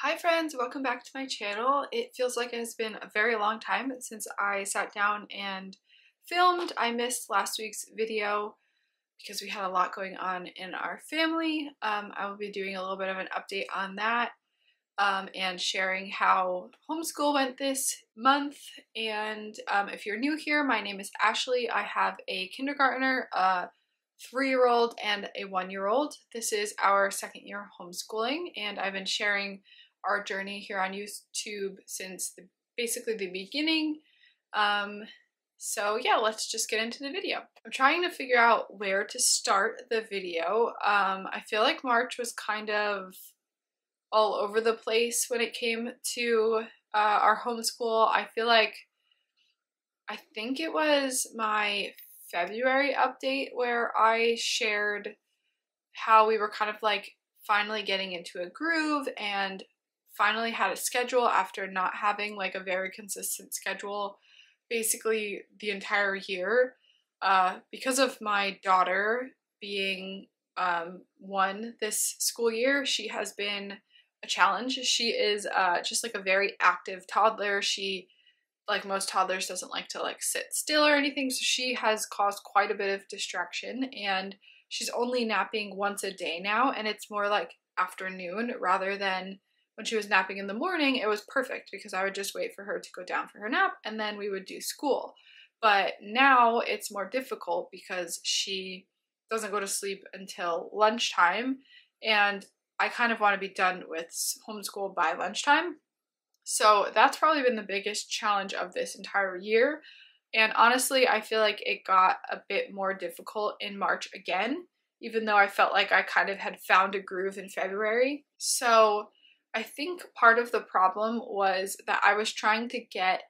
Hi friends, welcome back to my channel. It feels like it has been a very long time since I sat down and filmed. I missed last week's video because we had a lot going on in our family. I will be doing a little bit of an update on that and sharing how homeschool went this month. And if you're new here, my name is Ashley. I have a kindergartner, a 3-year-old, and a 1-year-old. This is our second year homeschooling, and I've been sharing our journey here on YouTube since basically the beginning. So yeah, let's just get into the video. I'm trying to figure out where to start the video. I feel like March was kind of all over the place when it came to our homeschool. I think it was my February update where I shared how we were kind of like finally getting into a groove and finally had a schedule after not having like a very consistent schedule basically the entire year. Because of my daughter being 1 this school year, she has been a challenge. She is just like a very active toddler. She, like most toddlers, doesn't like to like sit still or anything, so she has caused quite a bit of distraction, and she's only napping once a day now, and it's more like afternoon rather than when she was napping in the morning. It was perfect because I would just wait for her to go down for her nap and then we would do school. But now it's more difficult because she doesn't go to sleep until lunchtime, and I kind of want to be done with homeschool by lunchtime. So that's probably been the biggest challenge of this entire year. And honestly, I feel like it got a bit more difficult in March again, even though I felt like I kind of had found a groove in February. So I think part of the problem was that I was trying to get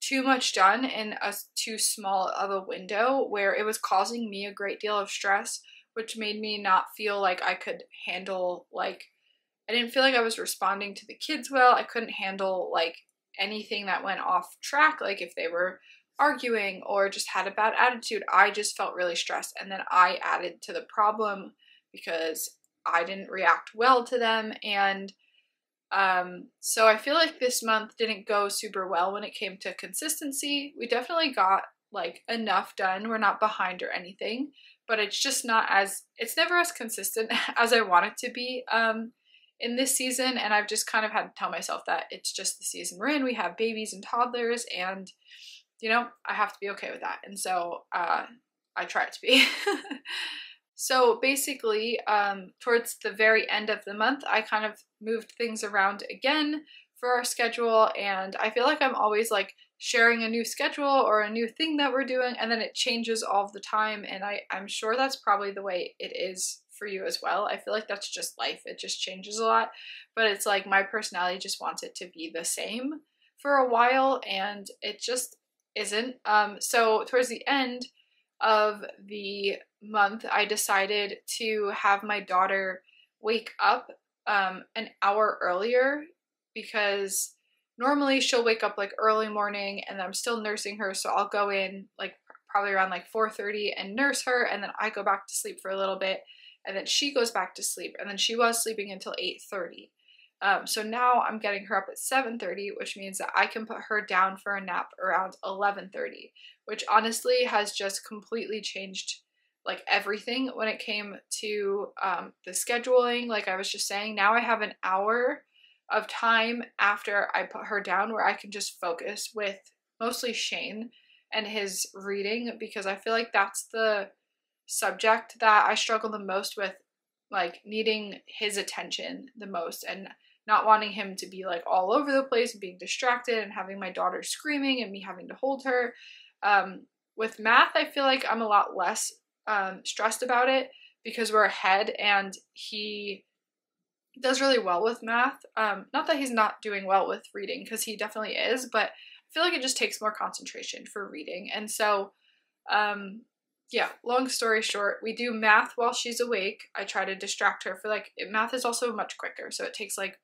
too much done in a too small of a window where it was causing me a great deal of stress, which made me not feel like I could handle, like, I didn't feel like I was responding to the kids well. I couldn't handle like anything that went off track, like if they were arguing or just had a bad attitude. I just felt really stressed, and then I added to the problem because I didn't react well to them. And so I feel like this month didn't go super well when it came to consistency. We definitely got like enough done. We're not behind or anything, but it's just it's never as consistent as I want it to be in this season. And I've just kind of had to tell myself that it's just the season we're in. We have babies and toddlers, and you know, I have to be okay with that. And so I try to be. So basically, towards the very end of the month, I kind of moved things around again for our schedule, and I feel like I'm always like sharing a new schedule or a new thing that we're doing, and then it changes all the time, and I'm sure that's probably the way it is for you as well. I feel like that's just life. It just changes a lot, but it's like my personality just wants it to be the same for a while, and it just isn't. So towards the end of the month, I decided to have my daughter wake up an hour earlier, because normally she'll wake up like early morning and I'm still nursing her, so I'll go in like probably around like 4:30 and nurse her, and then I go back to sleep for a little bit, and then she goes back to sleep, and then she was sleeping until 8:30. So now I'm getting her up at 7:30, which means that I can put her down for a nap around 11:30, which honestly has just completely changed like everything when it came to the scheduling. Like I was just saying, now I have an hour of time after I put her down where I can just focus with mostly Shane and his reading, because I feel like that's the subject that I struggle the most with, like needing his attention the most and not wanting him to be like all over the place and being distracted and having my daughter screaming and me having to hold her. With math, I feel like I'm a lot less stressed about it because we're ahead and he does really well with math. Not that he's not doing well with reading, because he definitely is, but I feel like it just takes more concentration for reading. And so yeah, long story short, we do math while she's awake. I try to distract her for like, math is also much quicker, so it takes like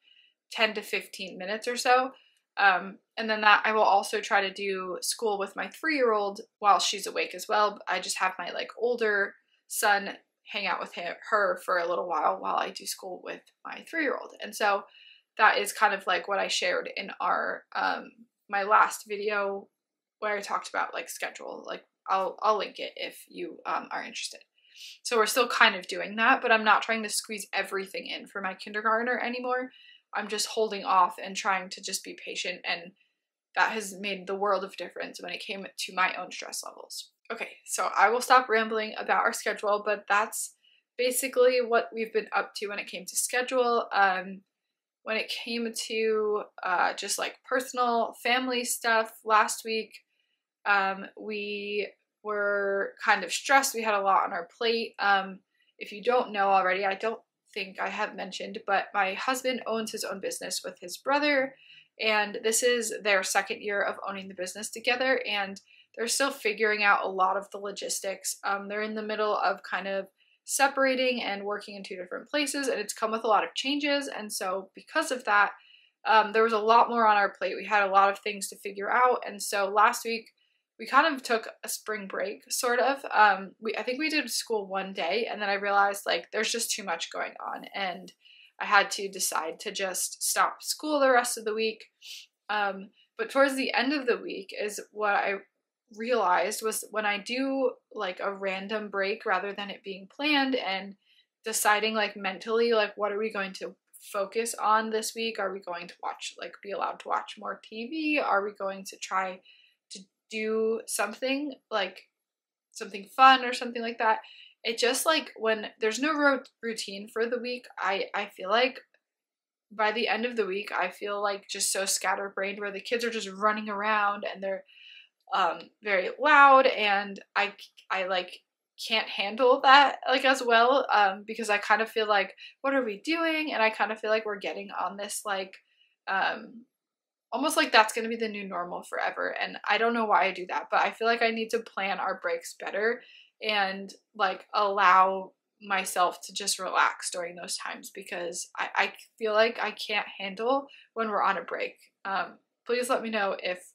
10 to 15 minutes or so. And then that I will also try to do school with my 3-year-old while she's awake as well. I just have my like older son hang out with her for a little while I do school with my 3-year-old. And so that is kind of like what I shared in our my last video where I talked about like schedule. Like I'll link it if you are interested. So we're still kind of doing that, but I'm not trying to squeeze everything in for my kindergartner anymore. I'm just holding off and trying to just be patient, and that has made the world of difference when it came to my own stress levels. Okay, so I will stop rambling about our schedule, but that's basically what we've been up to when it came to schedule. When it came to just like personal family stuff, last week we were kind of stressed. We had a lot on our plate. If you don't know already, I don't think I have mentioned, but my husband owns his own business with his brother, and this is their second year of owning the business together, and they're still figuring out a lot of the logistics. They're in the middle of kind of separating and working in two different places, and it's come with a lot of changes, and so because of that, there was a lot more on our plate. We had a lot of things to figure out, and so last week we kind of took a spring break, sort of. I think we did school one day, and then I realized like there's just too much going on, and I had to decide to just stop school the rest of the week. But towards the end of the week is what I realized was when I do like a random break rather than it being planned and deciding like mentally like what are we going to focus on this week? Are we going to watch, like be allowed to watch more TV? Are we going to try to do something like something fun or something like that? It just like when there's no routine for the week, I feel like by the end of the week I feel like just so scatterbrained, where the kids are just running around and they're very loud, and I like can't handle that like as well, because I kind of feel like what are we doing, and I kind of feel like we're getting on this like almost like that's going to be the new normal forever, and I don't know why I do that, but I feel like I need to plan our breaks better and like allow myself to just relax during those times, because I feel like I can't handle when we're on a break. Please let me know if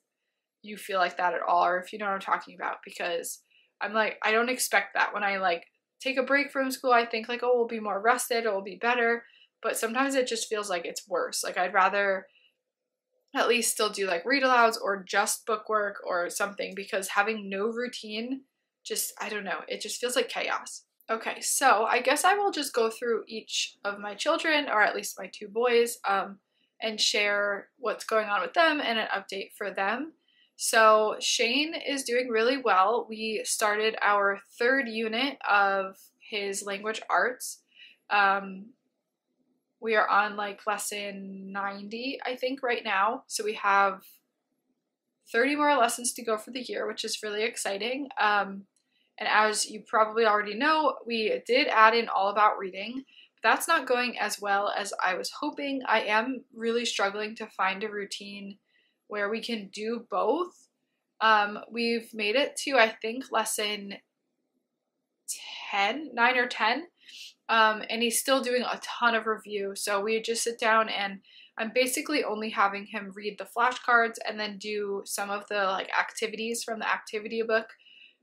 you feel like that at all, or if you know what I'm talking about, because I'm like, I don't expect that. When I like take a break from school, I think like, oh, we'll be more rested, it will be better, but sometimes it just feels like it's worse. Like I'd rather at least still do like read alouds or just book work or something, because having no routine just, I don't know, it just feels like chaos. Okay, so I guess I will just go through each of my children, or at least my two boys, and share what's going on with them and an update for them. So Shane is doing really well. We started our third unit of his language arts. We are on like lesson 90, I think, right now. So we have 30 more lessons to go for the year, which is really exciting. And as you probably already know, we did add in All About Reading. That's not going as well as I was hoping. I am really struggling to find a routine where we can do both. We've made it to, I think, lesson 9 or 10. And he's still doing a ton of review. So we just sit down and I'm basically only having him read the flashcards and then do some of the like activities from the activity book.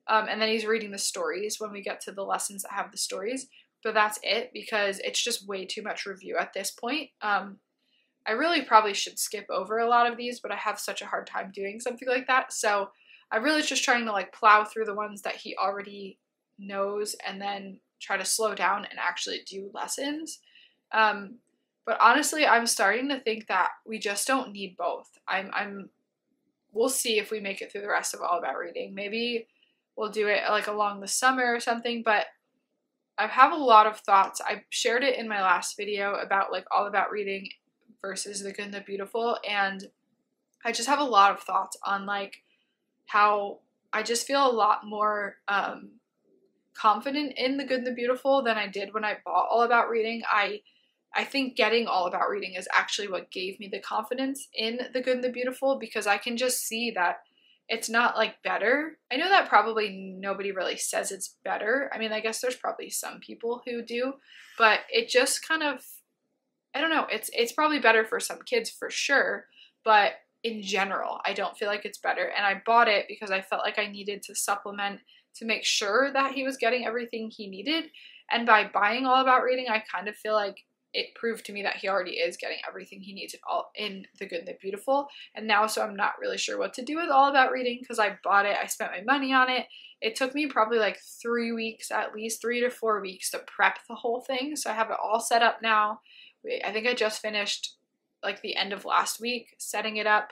And then he's reading the stories when we get to the lessons that have the stories. But that's it, because it's just way too much review at this point. I really probably should skip over a lot of these, but I have such a hard time doing something like that. So I'm really just trying to like plow through the ones that he already knows and then try to slow down and actually do lessons. But honestly, I'm starting to think that we just don't need both. We'll see if we make it through the rest of All About Reading. Maybe we'll do it like along the summer or something, but I have a lot of thoughts. I shared it in my last video about like All About Reading versus The Good and the Beautiful, and I just have a lot of thoughts on like how I just feel a lot more confident in The Good and the Beautiful than I did when I bought All About Reading. I think getting All About Reading is actually what gave me the confidence in The Good and the Beautiful, because I can just see that it's not like better. I know that probably nobody really says it's better. I mean, I guess there's probably some people who do, but it just kind of, I don't know, it's probably better for some kids for sure, but in general, I don't feel like it's better. And I bought it because I felt like I needed to supplement to make sure that he was getting everything he needed. And by buying All About Reading, I kind of feel like it proved to me that he already is getting everything he needs in The Good and the Beautiful. And now, so I'm not really sure what to do with All About Reading because I bought it, I spent my money on it. It took me probably like 3 weeks, at least 3 to 4 weeks to prep the whole thing. So I have it all set up now. I think I just finished like the end of last week setting it up.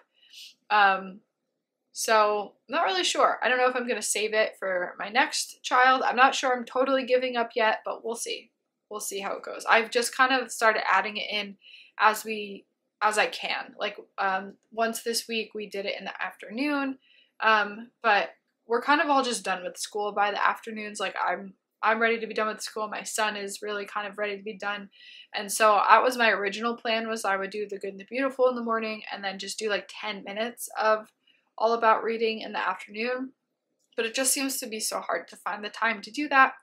So I'm not really sure. I don't know if I'm going to save it for my next child. I'm not sure I'm totally giving up yet, but we'll see. We'll see how it goes. I've just kind of started adding it in as I can. Like once this week we did it in the afternoon, but we're kind of all just done with school by the afternoons. Like I'm ready to be done with school. My son is really kind of ready to be done. And so that was my original plan, was I would do The Good and the Beautiful in the morning and then just do like 10 minutes of All About Reading in the afternoon. But it just seems to be so hard to find the time to do that.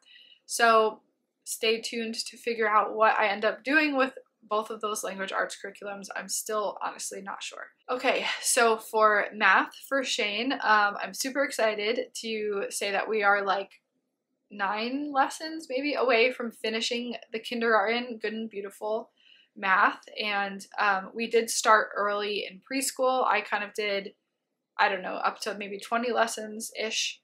So stay tuned to figure out what I end up doing with both of those language arts curriculums. I'm still honestly not sure. Okay, so for math for Shane, I'm super excited to say that we are like 9 lessons maybe away from finishing the kindergarten Good and Beautiful math. And we did start early in preschool. I kind of did, I don't know, up to maybe 20 lessons-ish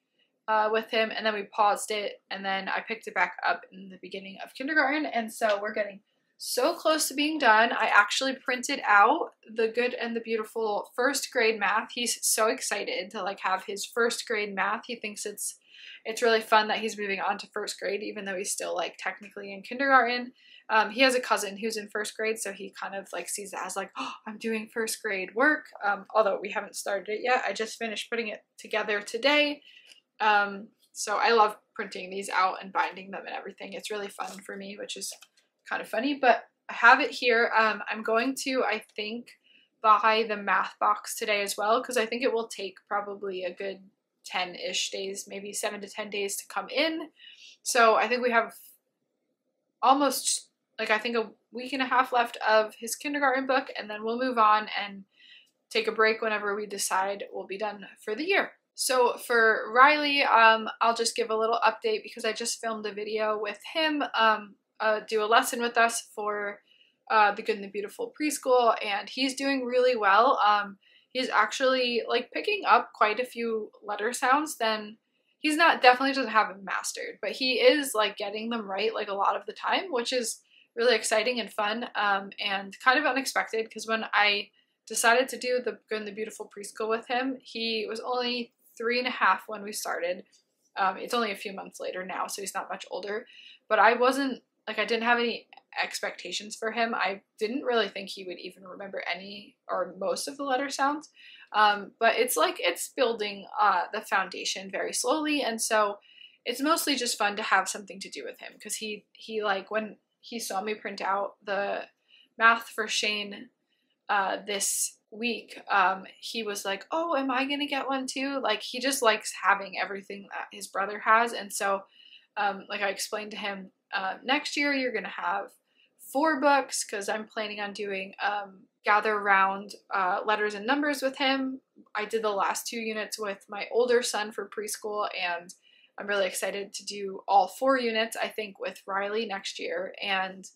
with him, and then we paused it, and then I picked it back up in the beginning of kindergarten, and so we're getting so close to being done. I actually printed out The Good and the Beautiful first grade math. He's so excited to like have his first grade math. He thinks it's really fun that he's moving on to first grade, even though he's still like technically in kindergarten. He has a cousin who's in first grade, so he kind of like sees it as like, oh, I'm doing first grade work, although we haven't started it yet. I just finished putting it together today. So I love printing these out and binding them and everything. It's really fun for me, which is kind of funny, but I have it here. I'm going to, I think, buy the math box today as well, because I think it will take probably a good 10-ish days, maybe 7 to 10 days to come in. So I think we have almost like, I think a week and a half left of his kindergarten book, and then we'll move on and take a break whenever we decide we'll be done for the year. So for Riley, I'll just give a little update because I just filmed a video with him, do a lesson with us for The Good and the Beautiful preschool, and he's doing really well. He's actually like picking up quite a few letter sounds. Then he's not, definitely doesn't have them mastered, but he is like getting them right like a lot of the time, which is really exciting and fun, and kind of unexpected, because when I decided to do The Good and the Beautiful preschool with him, he was only 3.5 when we started. It's only a few months later now, so he's not much older, but I wasn't like, I didn't have any expectations for him. I didn't really think he would even remember any or most of the letter sounds, but it's like it's building the foundation very slowly, and so it's mostly just fun to have something to do with him, because he like, when he saw me print out the math for Shane this week, he was like, oh, am I gonna get one too? Like, he just likes having everything that his brother has. And so like I explained to him, next year you're gonna have 4 books, because I'm planning on doing gather round letters and numbers with him. I did the last 2 units with my older son for preschool, and I'm really excited to do all 4 units, I think, with Riley next year. And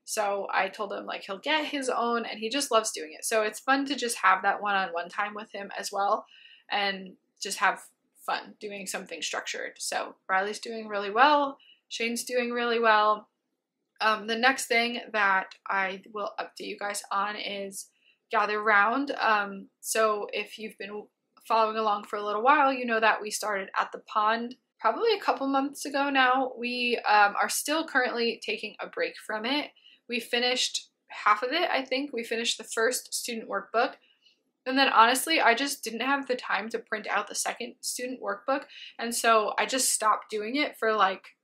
so I told him like he'll get his own, and he just loves doing it. So it's fun to just have that one-on-one time with him as well, and just have fun doing something structured. So Riley's doing really well. Shane's doing really well. The next thing that I will update you guys on is Gather Round. So if you've been following along for a little while, you know that we started at the pond probably a couple months ago now. We are still currently taking a break from it. We finished half of it, I think. We finished the first student workbook. And then honestly, I just didn't have the time to print out the second student workbook. And so I just stopped doing it for like,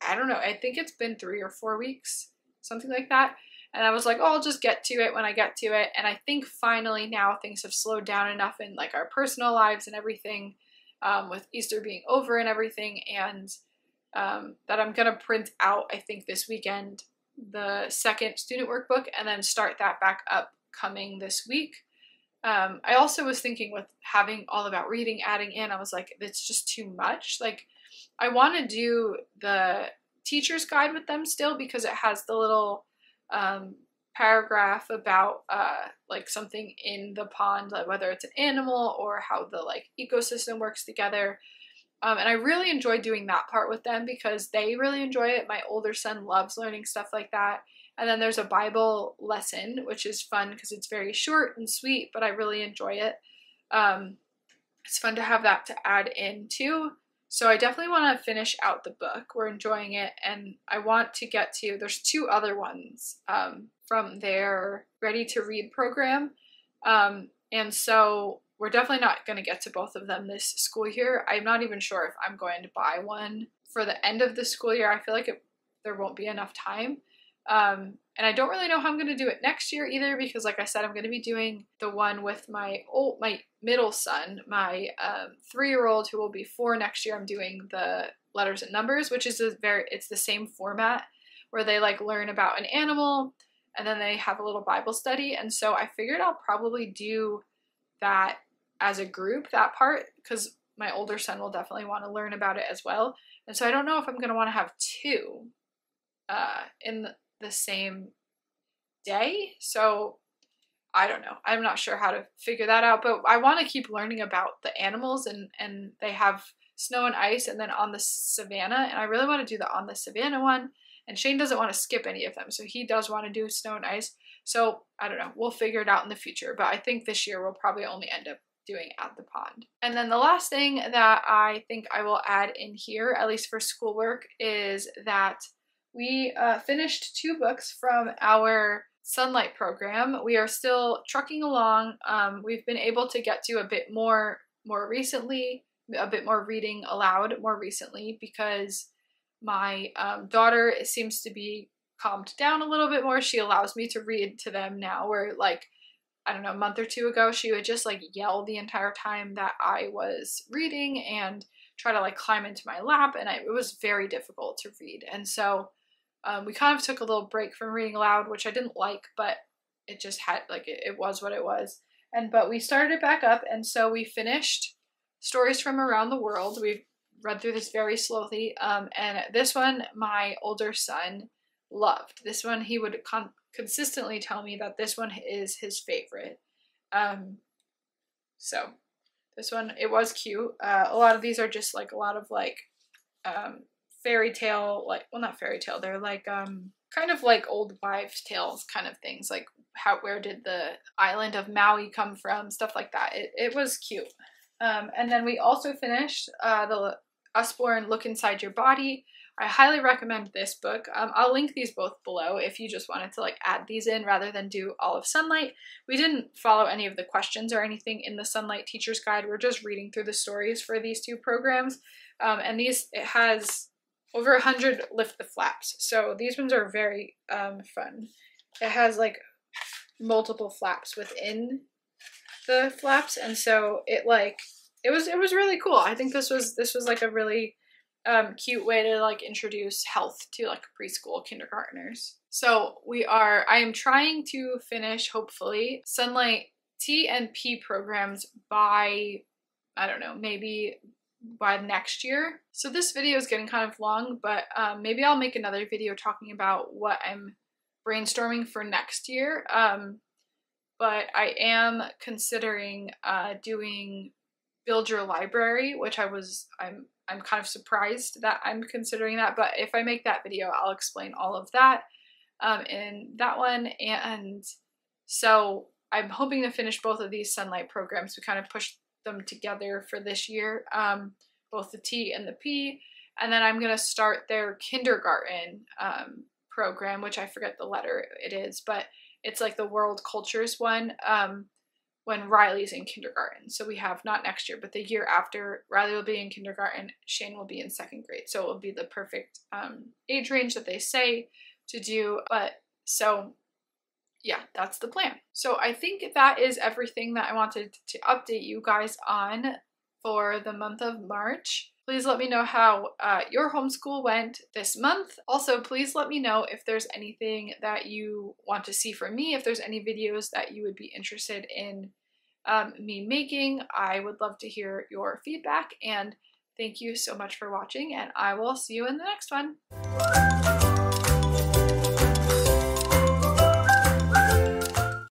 I don't know, I think it's been 3 or 4 weeks, something like that. And I was like, oh, I'll just get to it when I get to it. And I think finally now things have slowed down enough in like our personal lives and everything, with Easter being over and everything, and that I'm gonna print out, I think this weekend, the second student workbook, and then start that back up coming this week. I also was thinking with having All About Reading adding in, I was like, it's just too much. Like, I want to do the teacher's guide with them still, because it has the little paragraph about like something in the pond, like whether it's an animal or how the like ecosystem works together. And I really enjoy doing that part with them because they really enjoy it. My older son loves learning stuff like that. And then there's a Bible lesson, which is fun because it's very short and sweet, but I really enjoy it. It's fun to have that to add in too. So I definitely want to finish out the book. We're enjoying it, and I want to get to, there's 2 other ones from their Ready to Read program. And so we're definitely not going to get to both of them this school year. I'm not even sure if I'm going to buy one for the end of the school year. I feel like there won't be enough time. And I don't really know how I'm going to do it next year either, because like I said, I'm going to be doing the one with my middle son, my 3-year-old who will be 4 next year. I'm doing the letters and numbers, which is it's the same format where they like learn about an animal and then they have a little Bible study. And so I figured I'll probably do that as a group, that part, because my older son will definitely want to learn about it as well. And so I don't know if I'm going to want to have 2 in the same day. So I don't know. I'm not sure how to figure that out, but I want to keep learning about the animals, and they have snow and ice and then on the savannah, and I really want to do the on the savannah one, and Shane doesn't want to skip any of them, so he does want to do snow and ice. So I don't know, we'll figure it out in the future, but I think this year we'll probably only end up doing at the pond. And then the last thing that I think I will add in here, at least for schoolwork, is that we finished 2 books from our Sunlight program. We are still trucking along. We've been able to get to a bit more recently, a bit more reading aloud more recently, because my daughter seems to be calmed down a little bit more. She allows me to read to them now, where like, I don't know, a month or 2 ago, she would just like yell the entire time that I was reading and try to like climb into my lap, and it was very difficult to read. And so we kind of took a little break from reading aloud, which I didn't like, but it just had, like, it was what it was. But we started it back up, and so we finished Stories from Around the World. We read through this very slowly, and this one my older son loved. This one, he would consistently tell me that this one is his favorite. So this one, it was cute. A lot of these are just like a lot of like fairy tale, like, well, not fairy tale, they're like kind of like old wives' tales kind of things, like where did the island of Maui come from, stuff like that. It was cute. And then we also finished the Usborne Look Inside Your Body. I highly recommend this book. I'll link these both below if you just wanted to like add these in rather than do all of Sunlight. We didn't follow any of the questions or anything in the Sunlight Teacher's Guide. We're just reading through the stories for these 2 programs. And it has over 100 lift the flaps. So these ones are very fun. It has like multiple flaps within the flaps, and so it was really cool. I think this was like a really cute way to like introduce health to like preschool kindergartners. So I am trying to finish, hopefully, Sunlight T and P programs by, I don't know, maybe by next year. So this video is getting kind of long, but maybe I'll make another video talking about what I'm brainstorming for next year. But I am considering doing Build Your Library, which I'm kind of surprised that I'm considering that, but if I make that video, I'll explain all of that in that one. And so I'm hoping to finish both of these Sunlight programs. We kind of push them together for this year, both the T and the P, and then I'm going to start their kindergarten program, which I forget the letter it is, but it's like the world cultures one, when Riley's in kindergarten. So we have not next year, but the year after, Riley will be in kindergarten, Shane will be in 2nd grade. So it will be the perfect age range that they say to do. But so yeah, that's the plan. So I think that is everything that I wanted to update you guys on for the month of March. Please let me know how your homeschool went this month. Also, please let me know if there's anything that you want to see from me, if there's any videos that you would be interested in me making. I would love to hear your feedback, and thank you so much for watching, and I will see you in the next one.